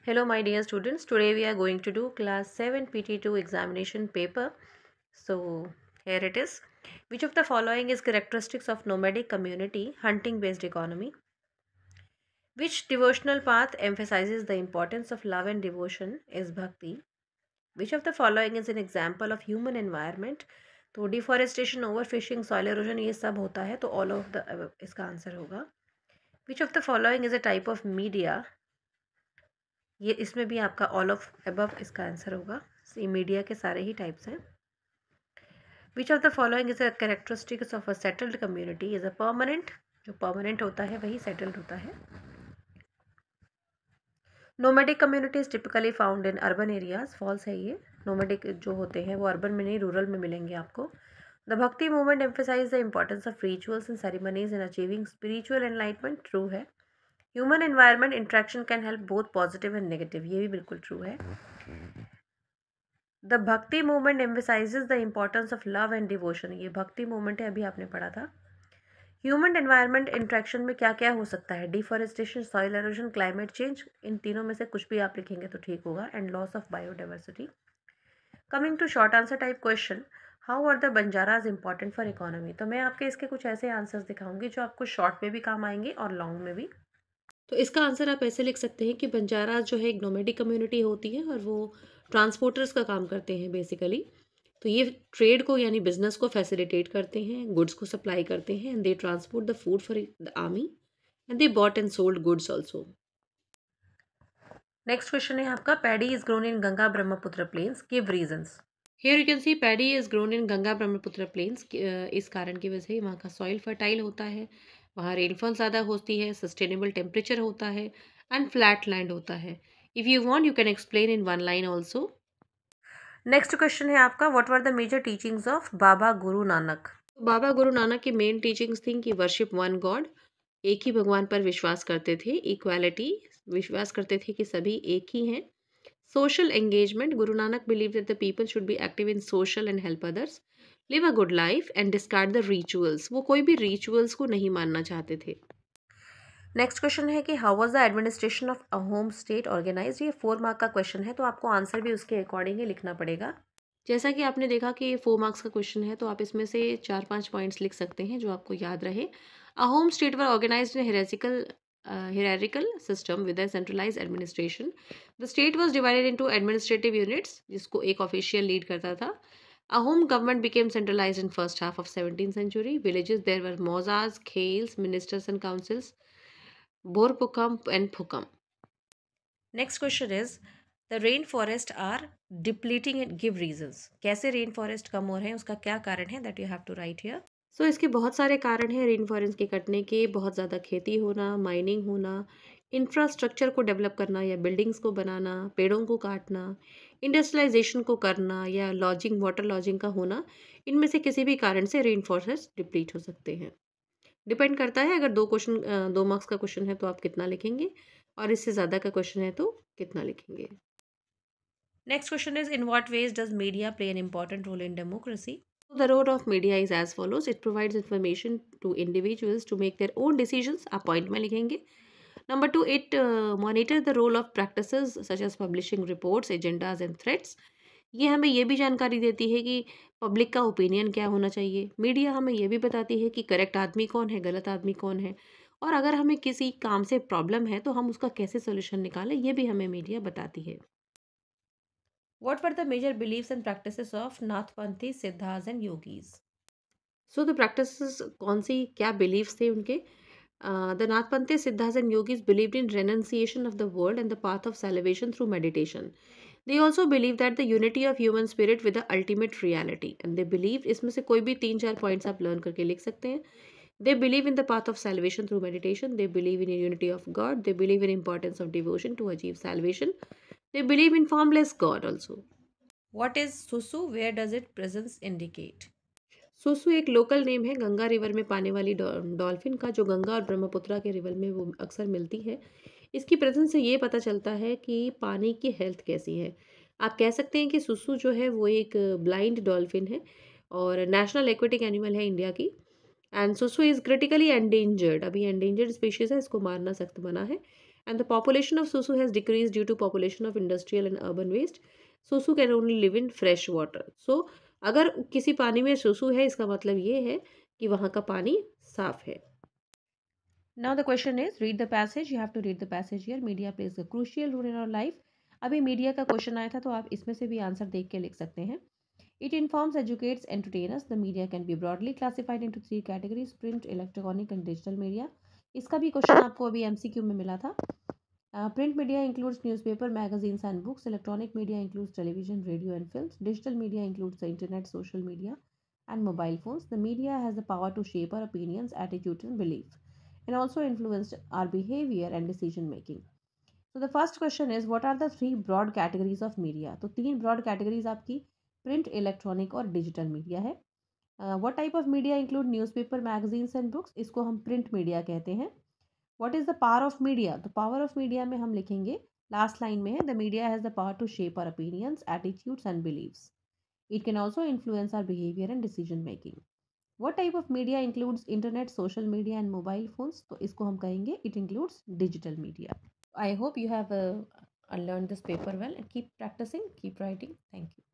Hello my dear students, today we are going to do class 7 PT2 examination paper. So here it is. Which of the following is characteristics of nomadic community hunting based economy? Which devotional path emphasizes the importance of love and devotion is bhakti? Which of the following is an example of human environment? तो deforestation, overfishing, soil halogen ये सब होता है, तो all of the इसका answer होगा. Which of the following is a type of media? ये इसमें भी आपका ऑल ऑफ अबव इसका आंसर होगा. ये मीडिया के सारे ही टाइप्स हैं. Which of the following is a characteristics of a settled community? Is a permanent. जो परमानेंट होता है वही सेटल्ड होता है. Nomadic communities typically found in urban areas. Falls है ये. नोमैडिक जो होते हैं वो अर्बन में नहीं, रूरल में मिलेंगे आपको. The bhakti movement emphasize the importance of rituals and ceremonies in achieving spiritual enlightenment. True है. Human environment interaction can help both positive and negative. ये भी बिल्कुल ट्रू है. The bhakti movement emphasizes the importance of love and devotion. ये bhakti movement है, अभी आपने पढ़ा था. ह्यूमन एनवायरनमेंट इंट्रैक्शन में क्या क्या हो सकता है? Deforestation, soil erosion, climate change. इन तीनों में से कुछ भी आप लिखेंगे तो ठीक होगा. And loss of biodiversity. Coming to short answer type question, how are the Banjaras important for economy? तो मैं आपके इसके कुछ ऐसे आंसर्स दिखाऊंगी जो आपको शॉर्ट में भी काम आएंगे और लॉन्ग में भी. तो इसका आंसर आप ऐसे लिख सकते हैं कि बंजाराज जो है एक नोमैडिक कम्युनिटी होती है और वो ट्रांसपोर्टर्स का काम करते हैं बेसिकली. तो ये ट्रेड को यानी बिजनेस को फैसिलिटेट करते हैं, गुड्स को सप्लाई करते हैं. And they transport the food for the army and they bought and sold goods also. Next question है आपका, paddy is grown in Ganga Brahmaputra plains. Give reasons. Here you can see paddy is grown in Ganga Brahmaputra plains. इस कारण की वजह से वहाँ का soil fertile होता है, वहाँ रेनफॉल ज़्यादा होती है, सस्टेनेबल टेम्परेचर होता है एंड फ्लैट लैंड होता है. If you want you can explain in one line also. Next question है आपका, what were the major teachings of Baba Guru Nanak? बाबा गुरु नानक की मेन टीचिंग्स थी कि वर्शिप वन गॉड, एक ही भगवान पर विश्वास करते थे. इक्वालिटी, विश्वास करते थे कि सभी एक ही हैं. Social engagement, Guru Nanak believe that the people should be active in social and help others. Live a good life and discard the rituals. वो कोई भी रिचुअल्स को नहीं मानना चाहते थे. नेक्स्ट क्वेश्चन है कि how was the administration of a home state organized. ये 4 मार्क का क्वेश्चन है, तो आपको आंसर भी उसके अकॉर्डिंग ही लिखना पड़ेगा. जैसा कि आपने देखा कि ये 4 मार्क्स का क्वेश्चन है, तो आप इसमें से 4-5 पॉइंट्स लिख सकते हैं जो आपको याद रहे. A home state were organized in hierarchical system with a centralized administration. The state was divided into administrative units, जिसको एक official lead करता था. A home government became centralized in first half of 17th century. Villages there were mozas, khels, ministers and councils, Borpukam and Phukam. Next question is, the rainforest are depleting and give reasons. कैसे rainforest कम हो रहे हैं, उसका क्या कारण है? That you have to write here. सो इसके बहुत सारे कारण हैं रेन फॉरेस्ट के कटने के. बहुत ज़्यादा खेती होना, माइनिंग होना, इंफ्रास्ट्रक्चर को डेवलप करना या बिल्डिंग्स को बनाना, पेड़ों को काटना, इंडस्ट्रियलाइजेशन को करना या लॉजिंग, वाटर लॉजिंग का होना. इनमें से किसी भी कारण से रेन फॉरेस्ट डिप्लीट हो सकते हैं. डिपेंड करता है, अगर 2 मार्क्स का क्वेश्चन है तो आप कितना लिखेंगे और इससे ज़्यादा का क्वेश्चन है तो कितना लिखेंगे. Next question is, in what ways does media play an important role in democracy? The role of media is as follows. It provides information to individuals to make their own decisions. आप point में लिखेंगे. Number 2, it monitors the role of practices such as publishing reports, agendas and threats. ये हमें ये भी जानकारी देती है कि पब्लिक का ओपिनियन क्या होना चाहिए. मीडिया हमें ये भी बताती है कि करेक्ट आदमी कौन है, गलत आदमी कौन है, और अगर हमें किसी काम से प्रॉब्लम है तो हम उसका कैसे सोल्यूशन निकालें, ये भी हमें मीडिया बताती है. What were the major beliefs and practices of Nathpanthi, Siddhas and Yogis? So the practices कौन सी क्या beliefs थे उनके? The Nathpanthi, Siddhas and Yogis believed in renunciation of the world and the path of salvation through meditation. They also believed that the unity of human spirit with the ultimate reality. And they believed, इसमें से कोई भी 3-4 points आप learn करके लिख सकते हैं. They believe in the path of salvation through meditation. They believe in the unity of God. They believe in importance of devotion to achieve salvation. They believe in formless God also. What is Susu? Where does its presence indicate? सुसु एक local name है Ganga river में पाने वाली dolphin का, जो गंगा और ब्रह्मपुत्रा के रिवर में वो अक्सर मिलती है. इसकी प्रेजेंस से ये पता चलता है कि पानी की हेल्थ कैसी है. आप कह सकते हैं कि सुसु जो है वो एक ब्लाइंड डॉल्फिन है और नेशनल एक्वेटिक एनिमल है इंडिया की. एंड सुसु इज़ क्रिटिकली एंडेंजर्ड. अभी एंडेंजर्ड स्पीशीज़ है, इसको मारना सख्त मना है. And the population of Susu has decreased due to population of industrial and urban waste. Susu can only live in fresh water. So अगर किसी पानी में सुसु है इसका मतलब ये है कि वहाँ का पानी साफ है. Now the question is, read the passage. You have to read the passage here. Media plays a crucial role in our life. अभी मीडिया का क्वेश्चन आया था तो आप इसमें से भी आंसर देख के लिख सकते हैं. It informs, educates, entertains us. The media can be broadly classified into three categories: print, electronic, and digital media. इसका भी क्वेश्चन आपको अभी MCQ में मिला था. Print media includes newspaper, magazines, and books. Electronic media includes television, radio, and films. Digital media includes the internet, social media, and mobile phones. The media has the power to shape our opinions, attitudes, and beliefs, and also influence our behavior and decision making. So the first question is, what are the three broad categories of media? तो तीन broad categories आपकी print, electronic और digital media है. What type of media include newspaper, magazines and books? इसको हम print media कहते हैं. What is the power of media? तो power of media में हम लिखेंगे last line में है, the media has the power to shape our opinions, attitudes and beliefs. It can also influence our behavior and decision making. What type of media includes internet, social media and mobile phones? तो इसको हम कहेंगे it includes digital media. I hope you have learned this paper well and keep practicing, keep writing. Thank you.